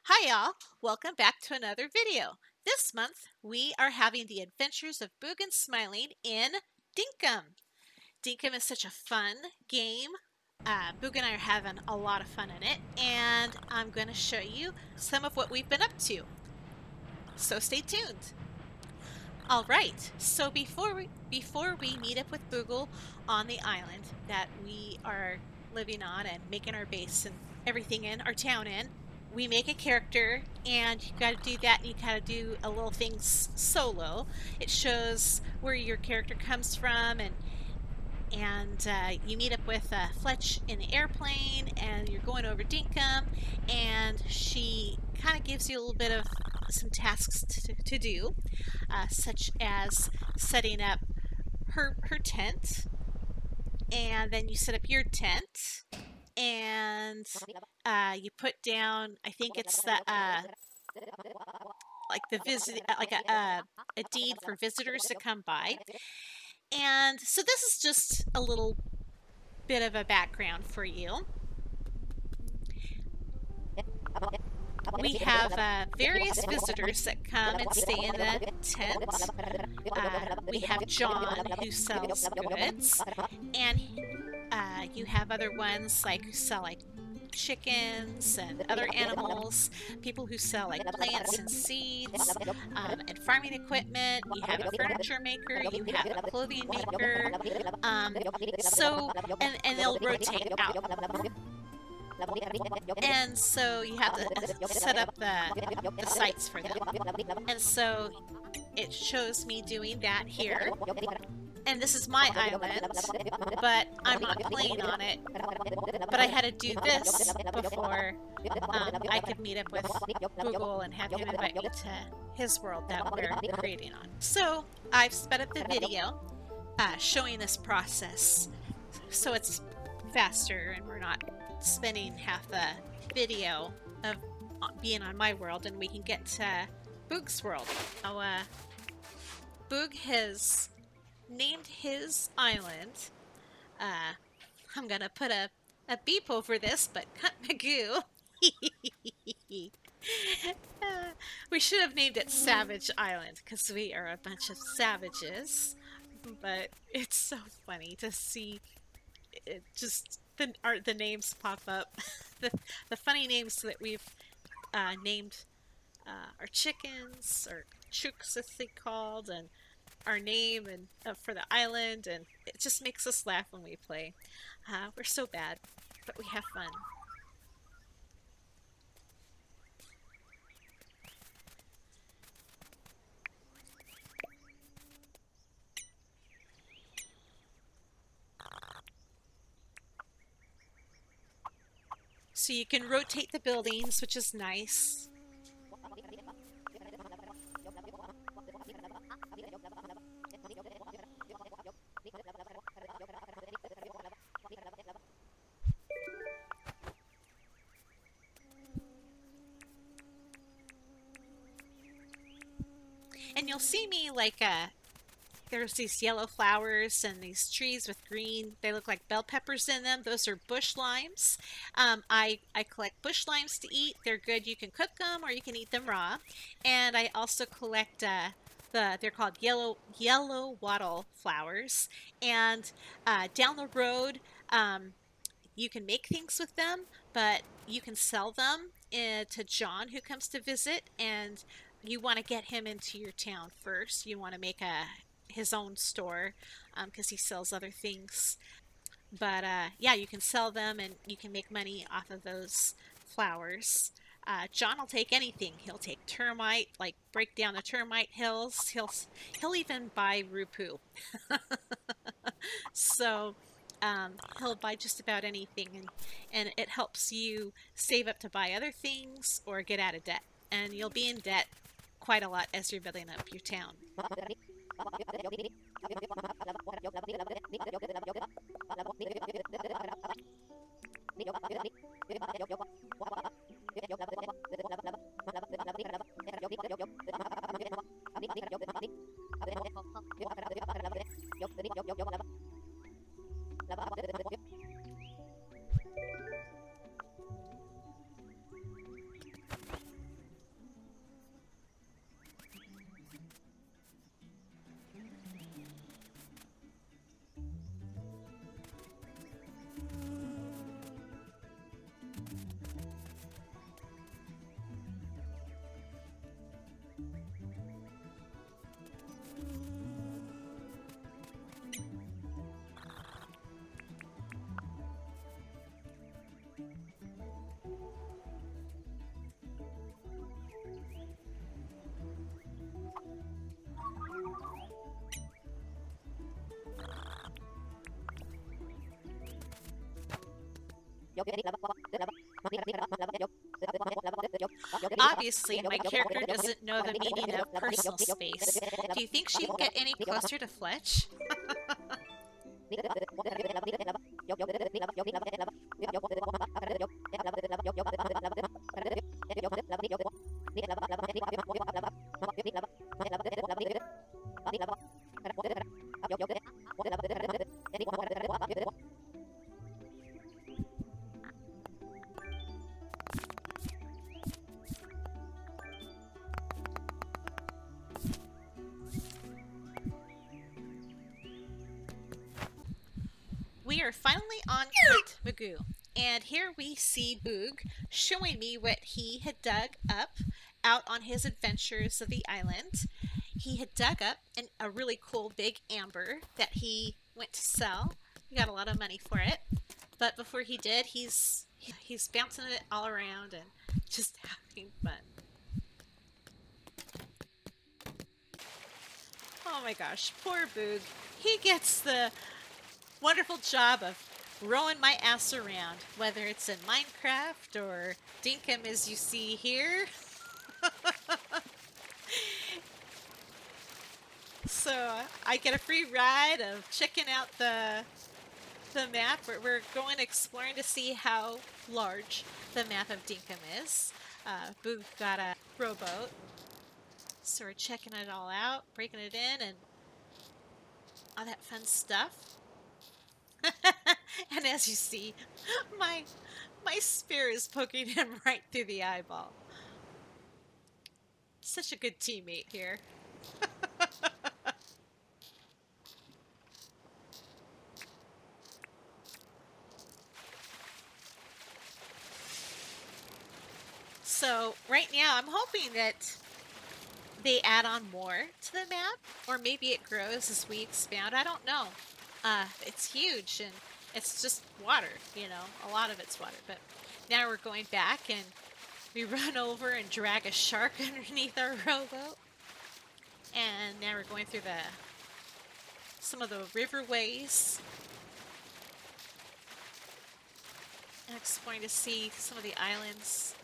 Hi y'all, welcome back to another video. This month we are having the adventures of Boog and Smiling in Dinkum. Dinkum is such a fun game. Boog and I are having a lot of fun in it, and I'm going to show you some of what we've been up to. So stay tuned. Alright, so before we meet up with Boogle on the island that we are living on and making our base and everything in, our town in, we make a character, and you gotta do that, and you gotta do a little thing solo. It shows where your character comes from, and you meet up with Fletch in the airplane, and you're going over Dinkum, and she kind of gives you a little bit of some tasks to do, such as setting up her tent, and then you set up your tent, and you put down, I think it's the like the visit, like a deed for visitors to come by. And so this is just a little bit of a background for you. We have various visitors that come and stay in the tent. We have John, who sells goods, and you have other ones who sell like chickens and other animals, people who sell like plants and seeds, and farming equipment. You have a furniture maker, you have a clothing maker, and they'll rotate out. And so you have to set up the sites for them. And so it shows me doing that here. And this is my island, but I'm not playing on it. But I had to do this before I could meet up with Google and have him invite me to his world that we're creating on. So I've sped up the video showing this process so it's faster and we're not spending half the video of being on my world, and we can get to Boog's world. Now, Boog has named his island. I'm gonna put a beep over this, but cut Magoo. We should have named it Savage Island because we are a bunch of savages. But it's so funny to see it, just the names pop up. the funny names that we've named our chickens, or chooks as they called, and our name and for the island, and it just makes us laugh when we play. We're so bad, but we have fun. So you can rotate the buildings, which is nice. And you'll see me there's these yellow flowers and these trees with green, they look like bell peppers in them. Those are bush limes. I collect bush limes to eat. They're good. You can cook them or you can eat them raw. And I also collect they're called yellow wattle flowers. And down the road, you can make things with them, but you can sell them to John, who comes to visit, and you want to get him into your town first. You want to make his own store because he sells other things. But yeah, you can sell them and you can make money off of those flowers. John will take anything. He'll take termite, like break down the termite hills. He'll even buy Rupu. So he'll buy just about anything, and it helps you save up to buy other things or get out of debt. And you'll be in debt quite a lot as you're building up your town. Obviously, my character doesn't know the meaning of personal space. Do you think she can get any closer to Fletch? We are finally on Cape Magoo, and here we see Boog showing me what he had dug up out on his adventures of the island. He had dug up a really cool big amber that he went to sell. He got a lot of money for it, but before he did, he's bouncing it all around and just having fun. Oh my gosh, poor Boog. He gets the wonderful job of rowing my ass around, whether it's in Minecraft or Dinkum as you see here. So I get a free ride of checking out the map. We're going exploring to see how large the map of Dinkum is. Boog got a rowboat, so we're checking it all out, breaking it in, and all that fun stuff. And as you see, my spear is poking him right through the eyeball. Such a good teammate here. So right now I'm hoping that they add on more to the map, or maybe it grows as we expand. I don't know. It's huge and it's just water, you know, a lot of it's water. But now we're going back and we run over and drag a shark underneath our rowboat. And now we're going through some of the riverways and exploring to see some of the islands.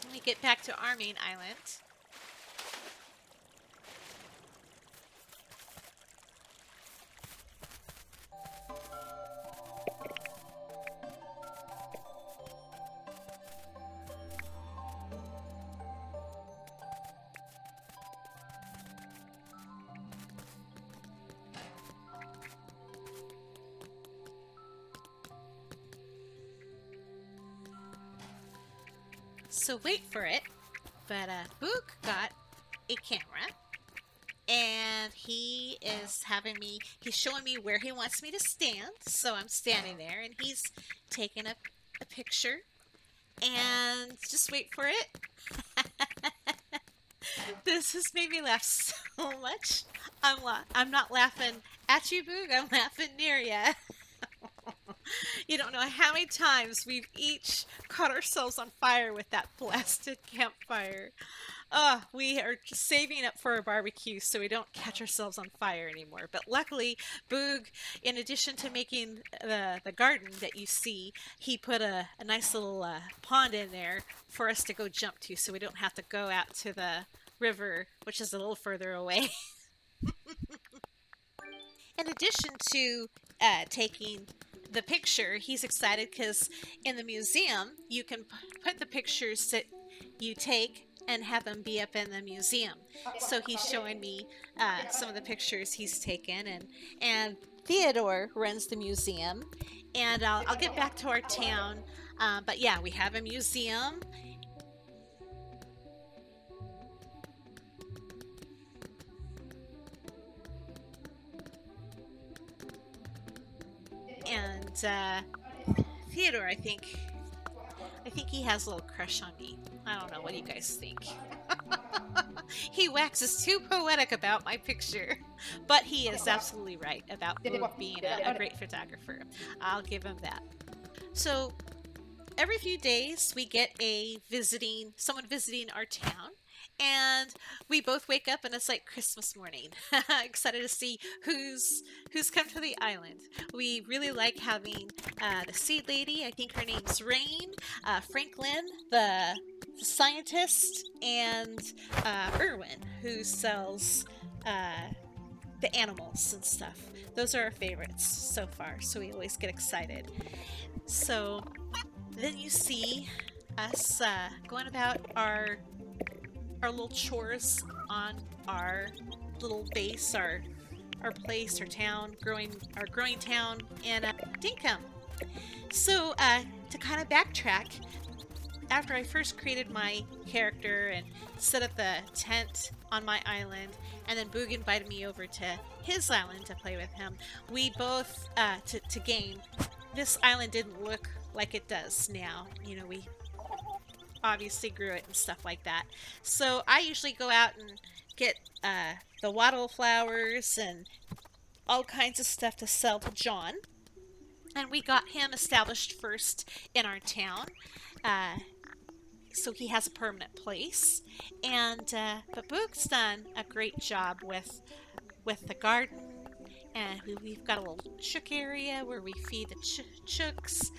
Let me get back to our main island. So wait for it, but Boog got a camera, and he is he's showing me where he wants me to stand, so I'm standing there, and he's taking a picture, and just wait for it. This has made me laugh so much. I'm not laughing at you, Boog, I'm laughing near you. You don't know how many times we've each caught ourselves on fire with that blasted campfire. We are just saving up for a barbecue so we don't catch ourselves on fire anymore. But luckily, Boog, in addition to making the garden that you see, he put a nice little pond in there for us to go jump to so we don't have to go out to the river, which is a little further away. In addition to taking the picture, he's excited because in the museum you can put the pictures that you take and have them be up in the museum. So he's showing me some of the pictures he's taken, and Theodore runs the museum, and I'll get back to our town, but yeah, we have a museum. And Theodore, I think he has a little crush on me. I don't know. What do you guys think? He waxes too poetic about my picture, but he is absolutely right about being a great photographer. I'll give him that. So every few days we get someone visiting our town, and we both wake up and it's like Christmas morning. Excited to see who's come to the island. We really like having the seed lady. I think her name's Rain, Franklin, the scientist, and Irwin, who sells the animals and stuff. Those are our favorites so far, so we always get excited. So then you see us going about our little chores on our little base, our place, our town, our growing town in Dinkum. So to kind of backtrack, after I first created my character and set up the tent on my island, and then Boog invited me over to his island to play with him, we both, to game, this island didn't look like it does now. You know, we obviously grew it and stuff like that. So I usually go out and get the wattle flowers and all kinds of stuff to sell to John. And we got him established first in our town. So he has a permanent place, and but Boog's done a great job with the garden, and we've got a little chook area where we feed the chooks.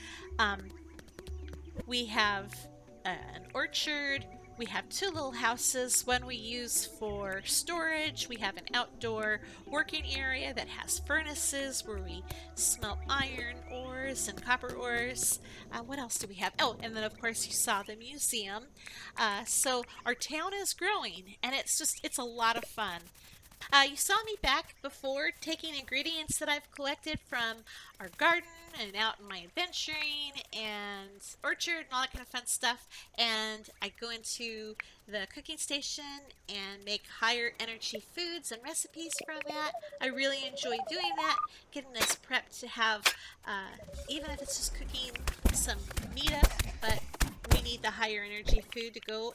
We have an orchard. We have 2 little houses. One we use for storage. We have an outdoor working area that has furnaces where we smelt iron ores and copper ores. What else do we have? Oh, and then of course you saw the museum. So our town is growing, and it's a lot of fun. You saw me back before taking ingredients that I've collected from our garden and out in my adventuring and orchard and all that kind of fun stuff, and I go into the cooking station and make higher energy foods and recipes from that. I really enjoy doing that, getting us prepped to have, even if it's just cooking some meat up, but we need the higher energy food to go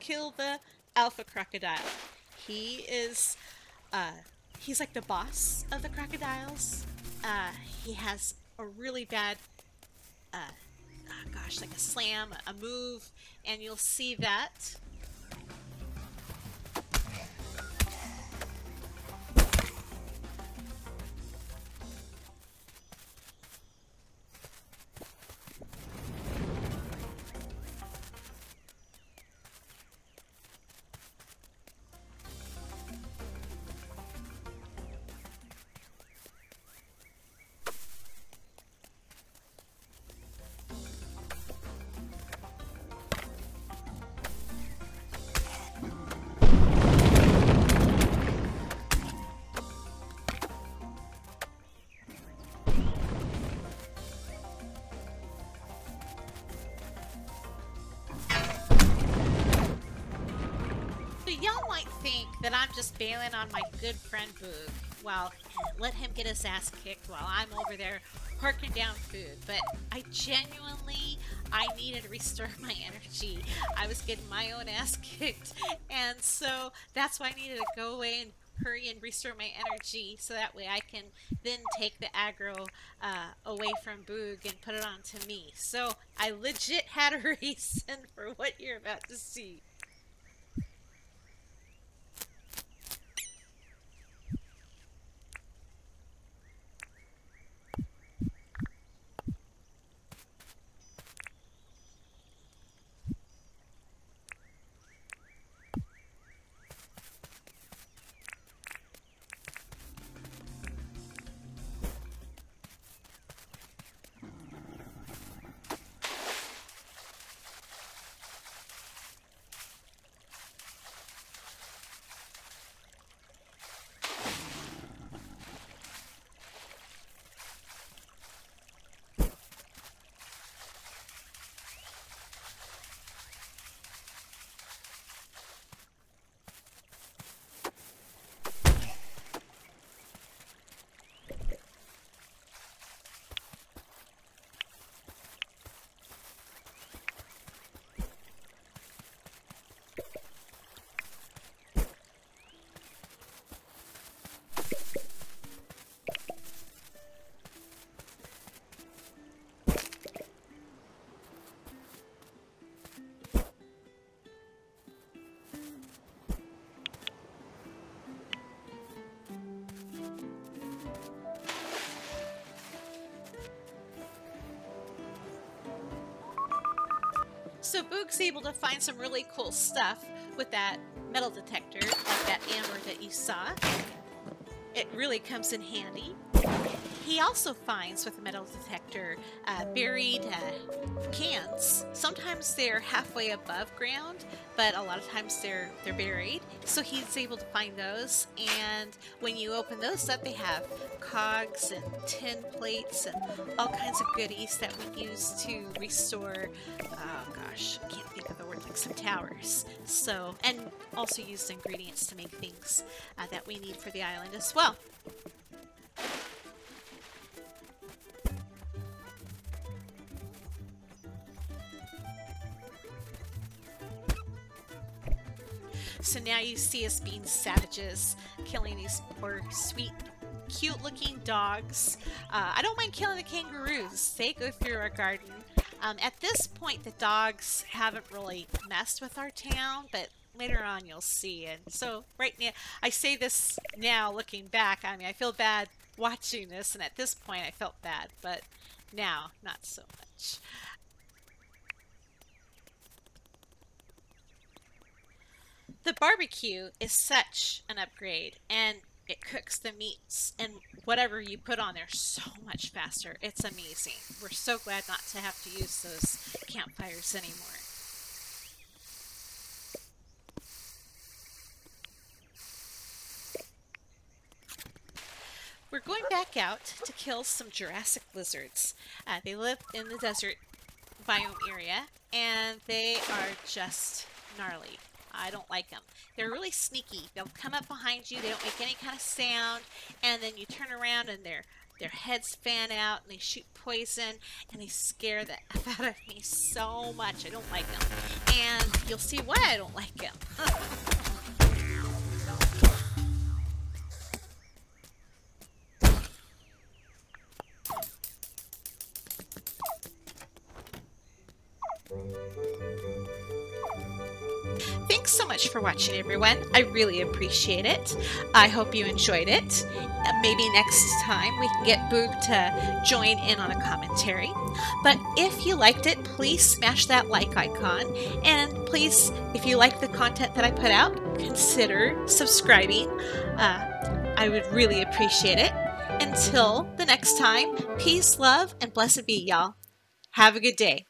kill the alpha crocodile. He is, he's like the boss of the crocodiles. He has a really bad, like a slam, a move, and you'll see that. Y'all might think that I'm just bailing on my good friend Boog. Well, let him get his ass kicked while I'm over there horking down food. But I needed to restore my energy. I was getting my own ass kicked. And so that's why I needed to go away and hurry and restore my energy, so that way I can then take the aggro away from Boog and put it onto me. So I legit had a reason for what you're about to see. So Boog's able to find some really cool stuff with that metal detector, like that amber that you saw. It really comes in handy. He also finds with the metal detector buried cans. Sometimes they're halfway above ground, but a lot of times they're buried. So he's able to find those, and when you open those up, they have cogs and tin plates and all kinds of goodies that we use to restore, oh gosh, I can't think of the word, like some towers. So, and also use ingredients to make things that we need for the island as well. So now you see us being savages, killing these poor, sweet, cute-looking dogs. I don't mind killing the kangaroos. They go through our garden. At this point, the dogs haven't really messed with our town, but later on you'll see. And so right now, I say this now looking back. I mean, I feel bad watching this, and at this point I felt bad, but now, not so much. The barbecue is such an upgrade, and it cooks the meats and whatever you put on there so much faster. It's amazing. We're so glad not to have to use those campfires anymore. We're going back out to kill some Jurassic lizards. They live in the desert biome area, and they are just gnarly. I don't like them. They're really sneaky. They'll come up behind you. They don't make any kind of sound. And then you turn around and their heads fan out and they shoot poison and they scare the F out of me so much. I don't like them. And you'll see why I don't like them. Thanks so much for watching, everyone. I really appreciate it. I hope you enjoyed it. Maybe next time we can get Boog to join in on a commentary. But if you liked it, please smash that like icon. And please, if you like the content that I put out, consider subscribing. I would really appreciate it. Until the next time, peace, love, and blessed be, y'all. Have a good day.